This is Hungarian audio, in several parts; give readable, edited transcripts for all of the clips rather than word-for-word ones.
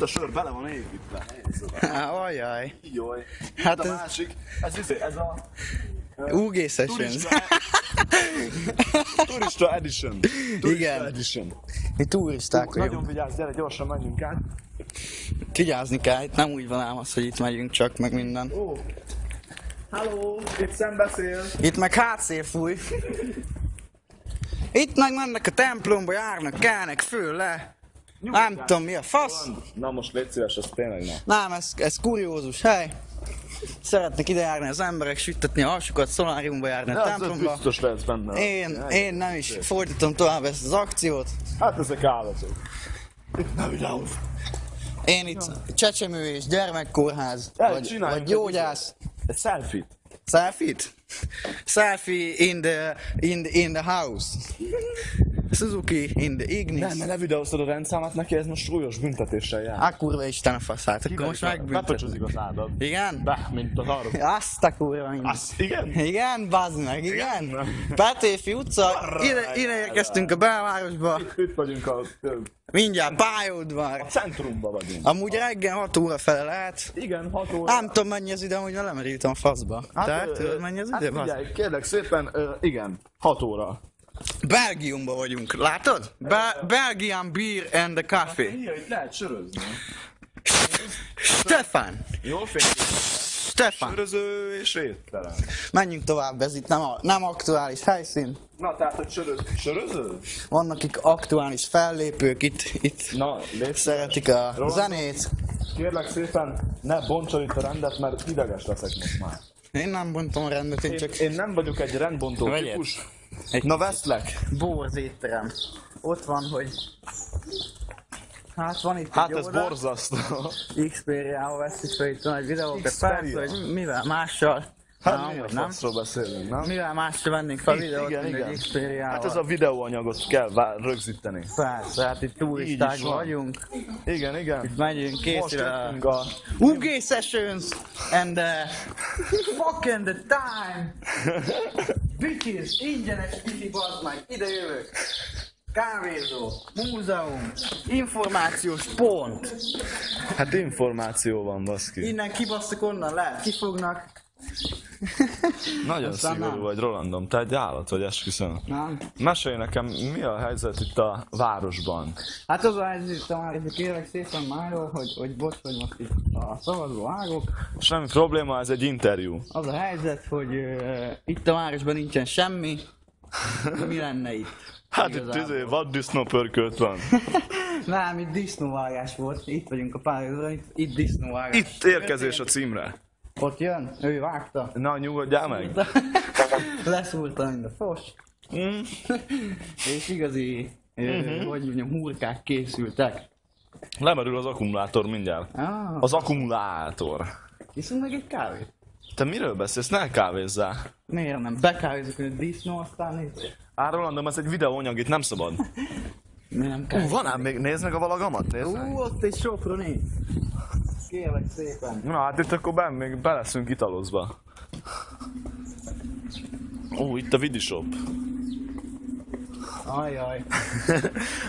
Ott a sör bele van építve. Ajaj. Jaj. Hát a ez... másik, ez a... UG Sessions. Turista Edition. Igen. Edition. Mi turisták Nagyon vagyunk. vigyázz, gyere, gyorsan menjünk át. Vigyázni kell, itt nem úgy van ám az, hogy itt megyünk csak, meg minden. Ó. Halló, itt szembeszél. Itt meg hátszél fúj. Itt meg mennek a templomba, járnak, kelnek föl le. Nem tudom mi a fasz. Na most légy szíves, az tényleg nem. Nem, ez kuriózus hely. Szeretnek ide járni az emberek, süttetni a hasukat, szoláriumba járni a templomba. Biztos lesz benne. Én nem is folytatom tovább ezt az akciót. Hát ezek állatok. Itt nem videóz. Én itt csecsemő és gyermekkórház, vagy gyógyász. Egy selfie-t. Selfie-t? Selfie in the house. Suzuki in the Ignis. Nem, mert levideóztad a rendszámát neki, ez most súlyos büntetéssel jár. A kurva Isten a faszát, akkor most megbüntet. Bepöcsözik a szádat. Igen? Mint az arra. Azt a kurva minden. Igen? Igen, bazd meg, igen. Petőfi utca, ide érkeztünk a belvárosba. Itt vagyunk a Mindjárt pályaudvar. centrumban vagyunk. Amúgy reggel 6 óra fele lehet. Igen, 6 óra. Nem tudom mennyi az ide, hogy lemerültem a faszba. Tehát tudod mennyi az ide? Hát figyelj, kérlek szépen, igen, 6 óra. Belgiumban vagyunk, látod? Belgian Beer and the Coffee. Itt lehet sörözni. Stefan! Jól fénykészített. Stefan! Söröző és étterem. Menjünk tovább, ez itt nem aktuális helyszín. Na, tehát, hogy söröző? Vannak akik aktuális fellépők, itt Na, szeretik a zenét. Kérlek szépen, ne bontsad itt a rendet, mert ideges leszek most már. Én nem bontom a rendet, én csak Én nem vagyok egy rendbontó Vegyed. típus. egy Na, veszlek. borz étterem. Ott van, hogy... Hát van itt Hát egy ez oldal. borzasztó. Xperia-val veszük fel itt egy videókat, Xperia? persze, hogy mivel mással. Hát Nem, mi a vagy nem? faszról beszélünk, nem? Mivel mással vennénk fel videót, Igen, mint igen. egy Xperia-val. Hát ez a videóanyagot kell rögzíteni. Persze, hát itt Így turisták is van. vagyunk. Igen, igen. Megyünk, Most készül a... jöttünk a... UG Sessions and the fucking the time. Bitches, ingyenes piti, bazd meg, ide jövök. Kávézó, múzeum, információs pont. Hát információ van, baszki. Innen kibasztok, onnan lehet, kifognak. Nagyon Aztán szigorú nem. vagy, Rolandom. Te egy állat vagy, esküszöm. Nem? Mesélj nekem, mi a helyzet itt a városban? Hát az a helyzet, hogy kérlek szépen máról, hogy bocs, hogy most itt a szavazó vágok. Semmi probléma, ez egy interjú. Az a helyzet, hogy itt a városban nincsen semmi. Mi lenne itt? Hát Igazából. itt vaddisznó pörkölt van. Nem, itt disznóvágás volt. Itt vagyunk a pályázatban, itt disznóvágás. Itt érkezés a címre. Ott jön, ő vágta. Na, nyugodjál meg. Leszúrta mind a fos. Mm. És igazi, hogy mondjam, hurkák készültek. Lemerül az akkumulátor mindjárt. Ah, Az akkumulátor. iszunk meg egy kávét? Te miről beszélsz? Ne kávézzál. Miért nem? Bekávézok, hogy a disznó, aztán nézzük. Rolandom, ez egy videóanyag, itt nem szabad. Mi nem kell? Van ám még, nézd meg a valagamat, nézd meg. Ott egy Soproni. Kérlek szépen. Na hát itt akkor még beleszünk italozba. Itt a Vidi Shop. Ajaj.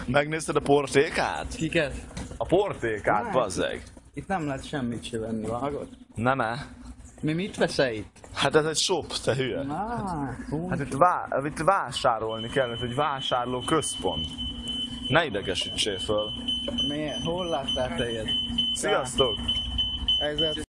Megnézted a portékát? Kiket? A portékát, Nem. bazzeg. Itt nem lehet semmit se venni, vágod? Nem-e? Mi mit veszel itt? Hát ez egy shop, te hülye. Hát itt vásárolni kellett, egy vásárló központ. Ne idegesítsél föl. Miért? Hol láttál téged? Sziasztok! Ez